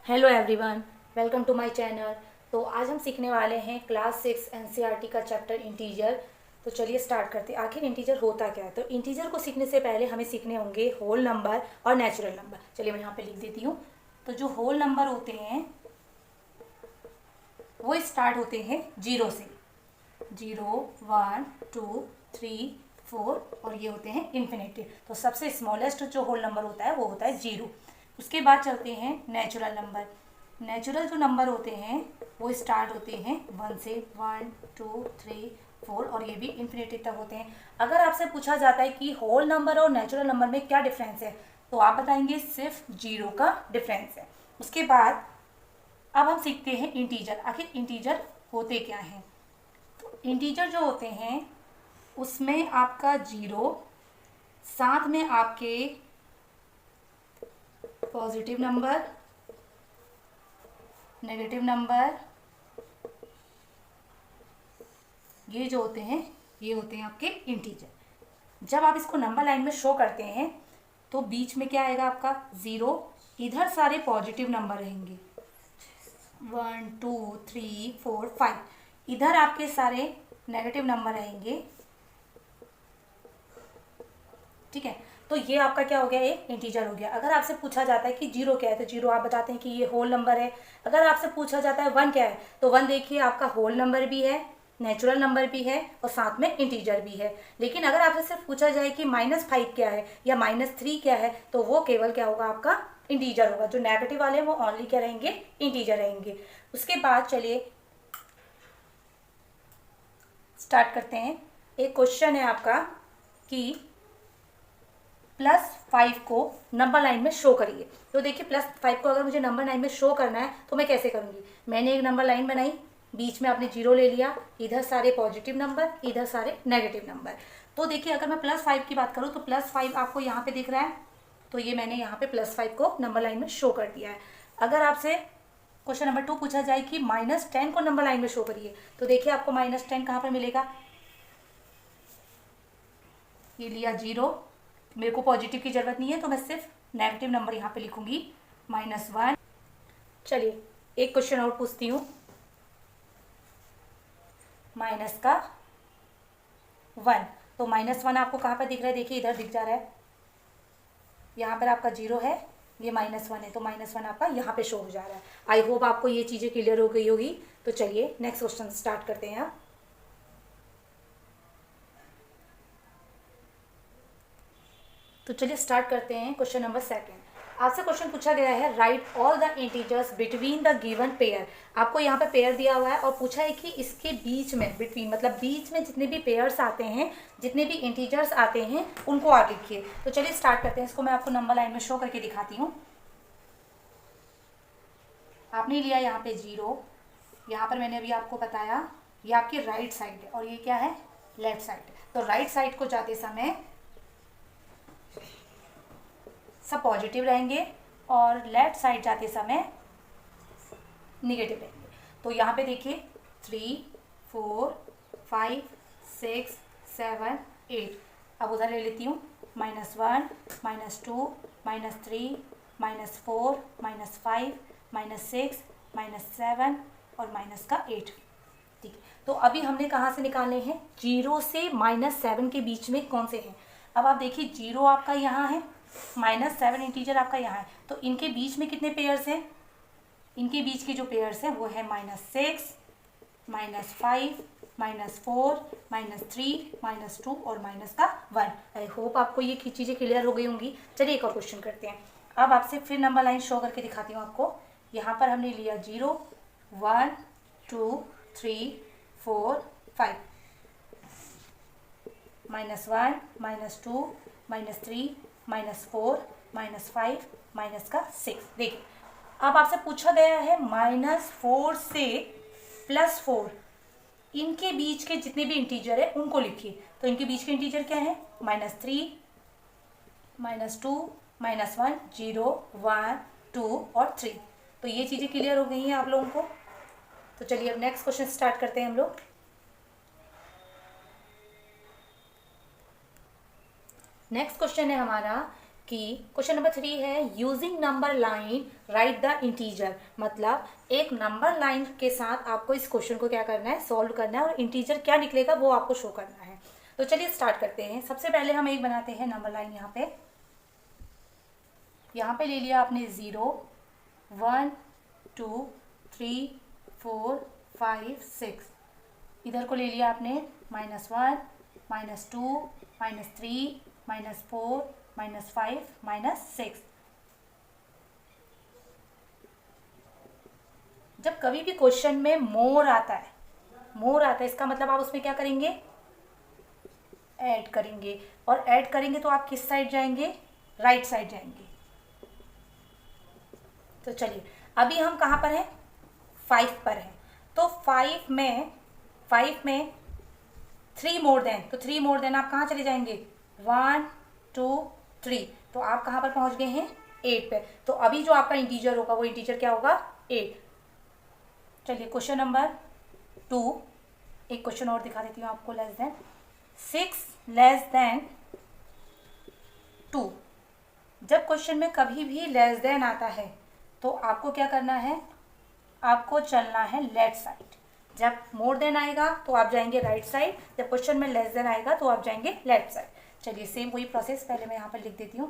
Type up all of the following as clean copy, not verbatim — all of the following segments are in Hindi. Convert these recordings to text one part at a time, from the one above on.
Hello everyone, welcome to my channel. तो आज हम सीखने वाले हैं क्लास 6 एनसीईआरटी का चैप्टर इंटीजर। तो चलिए स्टार्ट करते हैं। आखिर इंटीजर होता क्या है? तो इंटीजर को सीखने से पहले हमें सीखने होंगे होल नंबर और नेचुरल नंबर। चलिए मैं यहाँ पे लिख देती हूँ। तो जो होल नंबर होते हैं वो स्टार्ट होते हैं 0 से। 0, 1, 2, 3, 4 और ये होते हैं इन्फिनिटी। तो सबसे स्मॉलेस्ट जो होल नंबर होता है वो होता है 0। उसके बाद चलते हैं नेचुरल नंबर। नेचुरल जो नंबर होते हैं वो स्टार्ट होते हैं 1 से। 1, 2, 3, 4 और ये भी इन्फिनिटी तक होते हैं। अगर आपसे पूछा जाता है कि होल नंबर और नेचुरल नंबर में क्या डिफरेंस है, तो आप बताएंगे सिर्फ 0 का डिफरेंस है। उसके बाद अब हम सीखते हैं इंटीजर। आखिर इंटीजर होते क्या हैं? तो इंटीजर जो होते हैं उसमें आपका 0 साथ में आपके पॉजिटिव नंबर, नेगेटिव नंबर, ये जो होते हैं ये होते हैं आपके इंटीजर। जब आप इसको नंबर लाइन में शो करते हैं तो बीच में क्या आएगा आपका 0। इधर सारे पॉजिटिव नंबर रहेंगे 1, 2, 3, 4, 5। इधर आपके सारे नेगेटिव नंबर रहेंगे। ठीक है, तो ये आपका क्या हो गया, ये इंटीजर हो गया। अगर आपसे पूछा जाता है कि 0 क्या है तो 0 आप बताते हैं कि ये होल नंबर है। अगर आपसे पूछा जाता है 1 क्या है तो 1 देखिए आपका होल नंबर भी है, नेचुरल नंबर भी है और साथ में इंटीजर भी है। लेकिन अगर आपसे सिर्फ पूछा जाए कि -5 क्या है या -3 क्या है तो वो केवल क्या होगा, आपका इंटीजर होगा। जो नेगेटिव वाले हैं वो ओनली क्या रहेंगे, इंटीजर रहेंगे। उसके बाद चलिए स्टार्ट करते हैं। एक क्वेश्चन है आपका कि +5 को नंबर लाइन में शो करिए। तो देखिए +5 को अगर मुझे नंबर लाइन में शो करना है तो मैं कैसे करूँगी। मैंने एक नंबर लाइन बनाई, बीच में आपने 0 ले लिया, इधर सारे पॉजिटिव नंबर, इधर सारे नेगेटिव नंबर। तो देखिए अगर मैं +5 की बात करूँ तो +5 आपको यहाँ पे दिख रहा है, तो ये मैंने यहाँ पे +5 को नंबर लाइन में शो कर दिया है। अगर आपसे क्वेश्चन नंबर 2 पूछा जाए कि -10 को नंबर लाइन में शो करिए, तो देखिए आपको -10 कहाँ पर मिलेगा। ये लिया 0, मेरे को पॉजिटिव की जरूरत नहीं है तो मैं सिर्फ नेगेटिव नंबर यहाँ पे लिखूंगी -1। चलिए एक क्वेश्चन और पूछती हूँ। माइनस का 1, तो -1 आपको कहाँ पर दिख रहा है, देखिए इधर दिख जा रहा है। यहाँ पर आपका 0 है, ये -1 है, तो -1 आपका यहाँ पे शो हो जा रहा है। आई होप आपको ये चीज़ें क्लियर हो गई होगी। तो चलिए नेक्स्ट क्वेश्चन स्टार्ट करते हैं। आप तो चलिए स्टार्ट करते हैं क्वेश्चन नंबर 2। आपसे क्वेश्चन पूछा गया है right all the integers between the given pair. आपको यहाँ पे पेयर दिया हुआ है और पूछा है कि इसके बीच में, बिटवीन मतलब बीच में जितने भी पेयर्स आते हैं, जितने भी इंटीजर्स आते हैं उनको आप लिखिए। तो चलिए स्टार्ट करते हैं। इसको मैं आपको नंबर लाइन में शो करके दिखाती हूँ। आपने लिया यहाँ पे 0, यहाँ पर मैंने अभी आपको बताया ये आपकी राइट साइड है और ये क्या है, लेफ्ट साइड। तो राइट साइड को जाते समय सब पॉजिटिव रहेंगे और लेफ्ट साइड जाते समय निगेटिव रहेंगे। तो यहाँ पे देखिए 3, 4, 5, 6, 7, 8। अब उधर ले लेती हूँ -1, -2, -3, -4, -5, -6, -7 और -8। ठीक है, तो अभी हमने कहाँ से निकालने हैं, 0 से -7 के बीच में कौन से हैं। अब आप देखिए 0 आपका यहाँ है, -7 इंटीजर आपका यहाँ है, तो इनके बीच में कितने पेयर्स हैं, इनके बीच के जो पेयर्स हैं वो है -6, -5, -4, -3, -2 और -1। आई होप आपको ये चीज़ें क्लियर हो गई होंगी। चलिए एक और क्वेश्चन करते हैं। अब आपसे फिर नंबर लाइन शो करके दिखाती हूँ आपको। यहाँ पर हमने लिया 0, 1, 2, 3, 4, 5, -1, -2, -3, -4, -5, -6। देखिए अब आपसे पूछा गया है -4 से +4, इनके बीच के जितने भी इंटीजर है उनको लिखिए। तो इनके बीच के इंटीजर क्या है, -3, -2, -1, 0, 1, 2 और 3। तो ये चीज़ें क्लियर हो गई हैं आप लोगों को। तो चलिए अब नेक्स्ट क्वेश्चन स्टार्ट करते हैं हम लोग। नेक्स्ट क्वेश्चन है हमारा कि क्वेश्चन नंबर 3 है using number line right the integer, मतलब एक नंबर लाइन के साथ आपको इस क्वेश्चन को क्या करना है, सॉल्व करना है और इंटीजर क्या निकलेगा वो आपको शो करना है। तो चलिए स्टार्ट करते हैं। सबसे पहले हम एक बनाते हैं नंबर लाइन। यहाँ पे ले लिया आपने 0 1 2 3 4 5 6, इधर को ले लिया आपने -1 -2 -3 -4 -5 -6। जब कभी भी क्वेश्चन में मोर आता है इसका मतलब आप उसमें क्या करेंगे, ऐड करेंगे, और ऐड करेंगे तो आप किस साइड जाएंगे, राइट साइड जाएंगे। तो चलिए अभी हम कहाँ पर हैं, 5 पर हैं। तो 5 में 3 मोर देन, तो 3 मोर देन आप कहाँ चले जाएंगे, 1 2 3, तो आप कहाँ पर पहुँच गए हैं, 8 पे। तो अभी जो आपका इंटीजर होगा वो इंटीजर क्या होगा, 8। चलिए क्वेश्चन नंबर 2, एक क्वेश्चन और दिखा देती हूँ आपको। Less than 6 less than 2। जब क्वेश्चन में कभी भी लेस देन आता है तो आपको क्या करना है, आपको चलना है लेफ्ट साइड। जब मोर देन आएगा तो आप जाएंगे राइट साइड, जब क्वेश्चन में लेस देन आएगा तो आप जाएंगे लेफ्ट साइड। चलिए सेम वही प्रोसेस, पहले मैं यहाँ पर लिख देती हूँ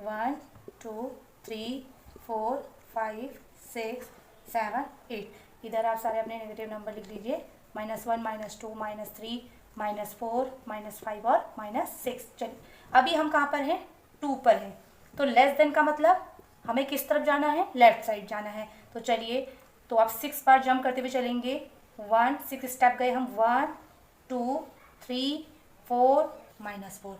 1 2 3 4 5 6 7 8। इधर आप सारे अपने नेगेटिव नंबर लिख लीजिए, -1 -2 -3 -4 -5 और -6। चलिए अभी हम कहाँ पर हैं, 2 पर हैं। तो लेस देन का मतलब हमें किस तरफ जाना है, लेफ्ट साइड जाना है। तो चलिए, तो आप 6 बार जंप करते हुए चलेंगे, 1 6 स्टेप गए हम, 1 2 3 4 -4।